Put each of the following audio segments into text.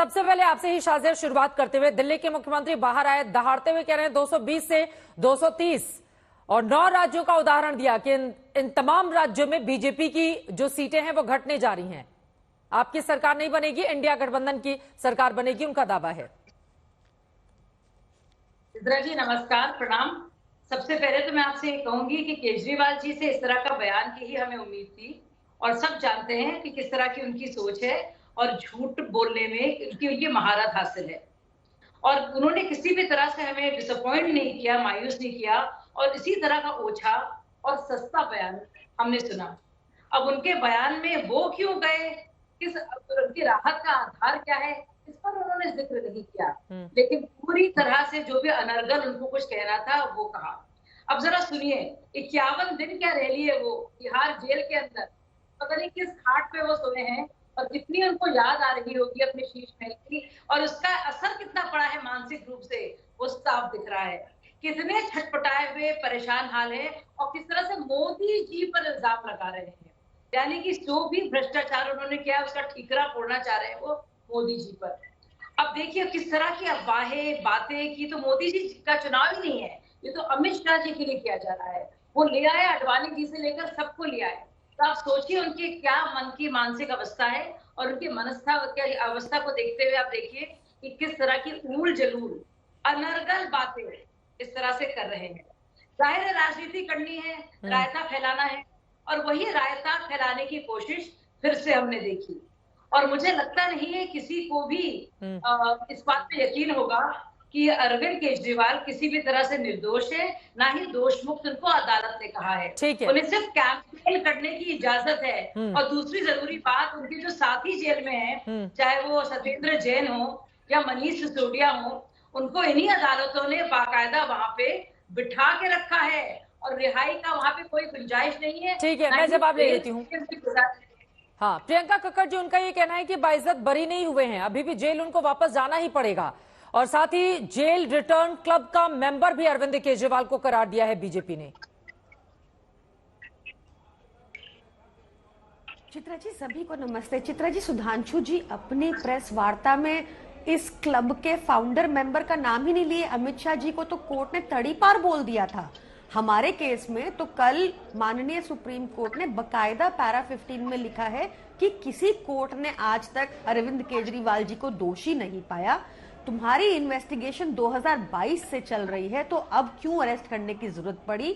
सबसे पहले आपसे ही शाजिया शुरुआत करते हुए, दिल्ली के मुख्यमंत्री बाहर आए, दहाड़ते हुए कह रहे हैं 220 से 230 और 9 राज्यों का उदाहरण दिया कि इन तमाम राज्यों में बीजेपी की जो सीटें हैं वो घटने जा रही हैं। आपकी सरकार नहीं बनेगी, इंडिया गठबंधन की सरकार बनेगी, उनका दावा है। चित्रा जी नमस्कार, प्रणाम। सबसे पहले तो मैं आपसे ये कहूंगी कि केजरीवाल जी से इस तरह का बयान की ही हमें उम्मीद थी और सब जानते हैं कि किस तरह की उनकी सोच है और झूठ बोलने में उनकी ये महारत हासिल है और उन्होंने किसी भी तरह से हमें डिसअपॉइंट नहीं किया, मायूस नहीं किया और इसी तरह का ओछा और सस्ता बयान हमने सुना। अब उनके बयान में वो क्यों गए, किस उनकी राहत का आधार क्या है, इस पर उन्होंने जिक्र नहीं किया, लेकिन पूरी तरह से जो भी अनर्गल उनको कुछ कहना था वो कहा। अब जरा सुनिए, 51 दिन क्या रैली है वो तिहाड़ जेल के अंदर, पता नहीं किस घाट पे वो सोए हैं और कितनी उनको याद आ रही होगी अपने शीश महल की और उसका असर कितना पड़ा है मानसिक रूप से वो साफ दिख रहा है। कितने छटपटाए हुए परेशान हाल है और किस तरह से मोदी जी पर इल्जाम लगा रहे हैं, यानी कि जो भी भ्रष्टाचार उन्होंने किया उसका ठीकरा फोड़ना चाह रहे हैं वो मोदी जी पर। अब देखिए किस तरह की अफवाहें बातें की, तो मोदी जी का चुनाव ही नहीं है, ये तो अमित शाह जी के लिए किया जा रहा है। वो ले आए, अडवाणी जी से लेकर सबको ले आए। तो आप सोचिए उनके क्या मन की मानसिक अवस्था है और उनकी मनस्था अवस्था को देखते हुए आप देखिए कि किस तरह की ऊल जलूल अनर्गल बातें इस तरह से कर रहे हैं। जाहिर है राजनीति करनी है, रायता फैलाना है और वही रायता फैलाने की कोशिश फिर से हमने देखी और मुझे लगता नहीं है किसी को भी इस बात पे यकीन होगा कि अरविंद केजरीवाल किसी भी तरह से निर्दोष है, ना ही दोष मुक्त उनको अदालत ने कहा है। उन्हें सिर्फ कैंपेन करने की इजाजत है और दूसरी जरूरी बात, उनके जो साथी जेल में हैं, चाहे वो सत्येंद्र जैन हो या मनीष सिसोदिया हो, उनको इन्हीं अदालतों ने बाकायदा वहां पे बिठा के रखा है और रिहाई का वहां पे कोई गुंजाइश नहीं है। ठीक है, मैं जवाब ले लेती हूँ। हाँ, प्रियंका कक्कड़ जी, उनका ये कहना है कि बाइज्जत बरी नहीं हुए हैं, अभी भी जेल उनको वापस जाना ही पड़ेगा और साथ ही जेल रिटर्न क्लब का मेंबर भी अरविंद केजरीवाल को करार दिया है बीजेपी ने। चित्रा जी सभी को नमस्ते। चित्रा जी, सुधांशु जी अपनी प्रेस वार्ता में इस क्लब के फाउंडर मेंबर का नाम ही नहीं लिए। अमित शाह जी को तो कोर्ट ने तड़ीपार बोल दिया था। हमारे केस में तो कल माननीय सुप्रीम कोर्ट ने बकायदा पैरा 15 में लिखा है कि किसी कोर्ट ने आज तक अरविंद केजरीवाल जी को दोषी नहीं पाया। तुम्हारी इन्वेस्टिगेशन 2022 से चल रही है, तो अब क्यों अरेस्ट करने की जरूरत पड़ी?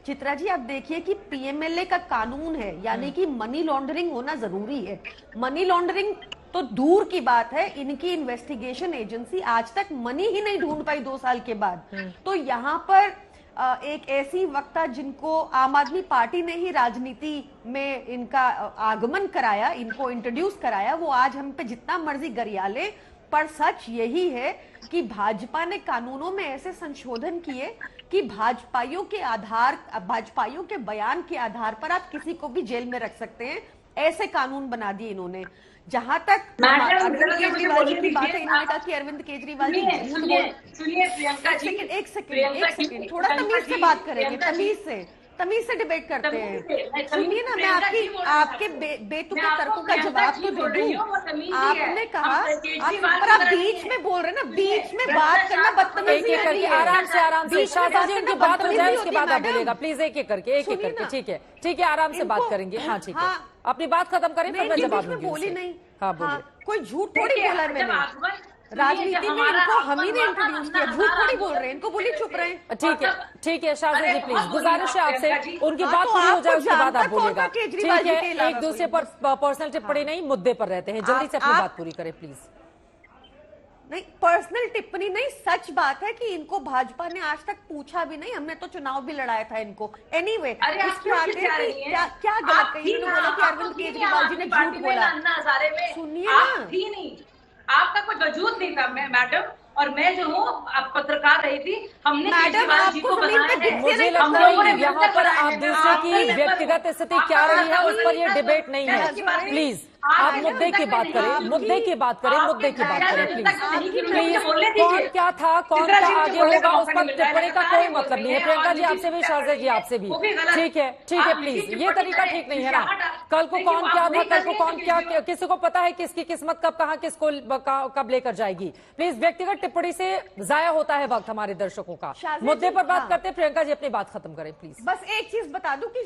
चित्रा जी आप देखिए कि पीएमएलए का कानून है, यानी कि मनी लॉन्ड्रिंग होना जरूरी है। मनी लॉन्ड्रिंग तो दूर की बात है, इनकी इन्वेस्टिगेशन एजेंसी आज तक मनी ही नहीं ढूंढ पाई 2 साल के बाद। तो यहाँ पर एक ऐसी वक्ता जिनको आम आदमी पार्टी ने ही राजनीति में इनका आगमन कराया, इनको इंट्रोड्यूस कराया, वो आज हम पे जितना मर्जी गरियाले, पर सच यही है कि भाजपा ने कानूनों में ऐसे संशोधन किए कि भाजपाइयों के बयान के आधार पर आप किसी को भी जेल में रख सकते हैं, ऐसे कानून बना दिए इन्होंने। जहां तक अरविंद केजरीवाल जी की बात है, इन्होंने कहा कि अरविंद केजरीवाल जी झूठ बोल। सुनिए प्रियंका जी, एक सेकंड, थोड़ा तमीज से बात करेंगे, तमीज से डिबेट करते हैं। सुनिए ना, मैं आपके बेतुके तर्कों का जवाब तो दे दूं। आपने कहा आप बीच में बोल रहे हैं ना, बीच में बात करना बदतमीजी है। आराम से शाजा जी, उनकी बात हो जाए उसके बाद आप बोलेगा, प्लीज एक एक करके। ठीक है, आराम से बात करेंगे। हाँ ठीक है, अपनी बात खत्म करें फिर मैं जवाब दूंगी। बोली नहीं, हाँ बोलिए। कोई झूठ थोड़ी बोला मैंने, राजनीति में इनको हम ही ने इंट्रोड्यूस किया, झूठ थोड़ी बोल रहे हैं, इनको बोलिए चुप रहे। ठीक है शाजा जी, प्लीज गुजारिश है आपसे, उनकी बात पूरी हो जाए उसके बाद आप बोलिएगा। ठीक है, एक दूसरे पर पर्सनल टिप्पणी नहीं, मुद्दे पर रहते हैं, जल्दी से अपनी बात पूरी करें प्लीज। नहीं, पर्सनल टिप्पणी नहीं, सच बात है कि इनको भाजपा ने आज तक पूछा भी नहीं, हमने तो चुनाव भी लड़ाया था इनको। एनीवे, इसके आगे क्या गलत कही? बोला कि अरविंद केजरीवाल जी ने झूठ बोला। सुनिए ना, आपका कोई वजूद नहीं था मैडम, और मैं जो हूँ पत्रकार रही थी, हमने केजरीवाल जी को बनाया है। मुझे लगता है यहाँ पर आप दूसरे की व्यक्तिगत स्थिति क्या रही है उस पर ये डिबेट नहीं है। प्लीज आप मुद्दे की बात करें, मुद्दे की बात करें, मुद्दे की बात करें प्लीज प्लीज। कौन क्या था, कौन क्या आगे होगा, उस पर टिप्पणी का कोई मतलब नहीं है। प्रियंका जी आपसे भी, शारदा जी आपसे भी, ठीक है प्लीज, ये तरीका ठीक नहीं है ना। कल को कौन क्या था, कल को कौन क्या, किसी को पता है किसकी किस्मत कब कहाँ किसको कब लेकर जाएगी। प्लीज व्यक्तिगत टिप्पणी से जाया होता है वक्त हमारे दर्शकों का। मुद्दे पर बात करते हैं, प्रियंका जी अपनी बात खत्म करें प्लीज। बस एक चीज बता दूं कि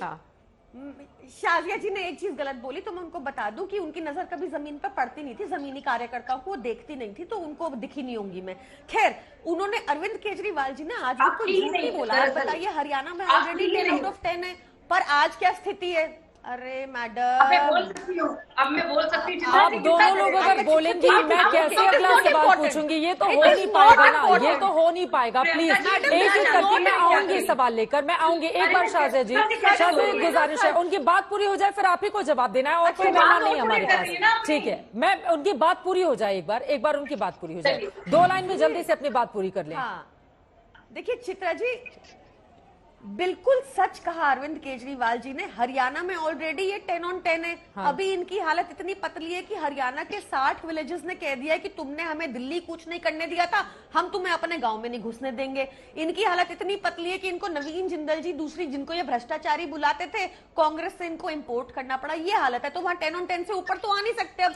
शाजिया जी ने एक चीज गलत बोली, तो मैं उनको बता दूं कि उनकी नजर कभी जमीन पर पड़ती नहीं थी, जमीनी कार्यकर्ताओं को देखती नहीं थी, तो उनको दिखी नहीं होंगी मैं। खैर, उन्होंने अरविंद केजरीवाल जी ने आज भी कोई झूठ नहीं बोला। आप बताइए, हरियाणा में ऑलरेडी 10 आउट ऑफ 10 है, पर आज क्या स्थिति है? अरे मैडम, अब मैं बोल सकती हूँ आप दोनों लोग अगर बोलेंगी, मैं कैसे अगला सवाल पूछूंगी? ये तो हो नहीं पाएगा ना, ये तो हो नहीं पाएगा। प्लीज एक एक करके मैं आऊंगी सवाल लेकर, मैं आऊंगी। एक बार शाहज़ा जी, शाहज़ा जी गुजारिश है, उनकी बात पूरी हो जाए फिर आप ही को जवाब देना है, और कोई मेहमान नहीं हमारे पास। ठीक है, मैं उनकी बात पूरी हो जाए, एक बार उनकी बात पूरी हो जाए, 2 लाइन में जल्दी से अपनी बात पूरी कर लें। देखिए चित्रा जी, बिल्कुल सच कहा अरविंद केजरीवाल जी ने। हरियाणा में ऑलरेडी ये 10 on 10 है। हाँ। अभी इनकी हालत इतनी पतली है कि हरियाणा के 60 विलेजेस ने कह दिया है कि तुमने हमें दिल्ली कुछ नहीं करने दिया था, हम तुम्हें अपने गांव में नहीं घुसने देंगे। इनकी हालत इतनी पतली है कि इनको नवीन जिंदल जी, दूसरी जिनको ये भ्रष्टाचारी बुलाते थे, कांग्रेस से इनको इंपोर्ट करना पड़ा। ये हालत है, तो वहां 10 on 10 से ऊपर तो आ नहीं सकते। अब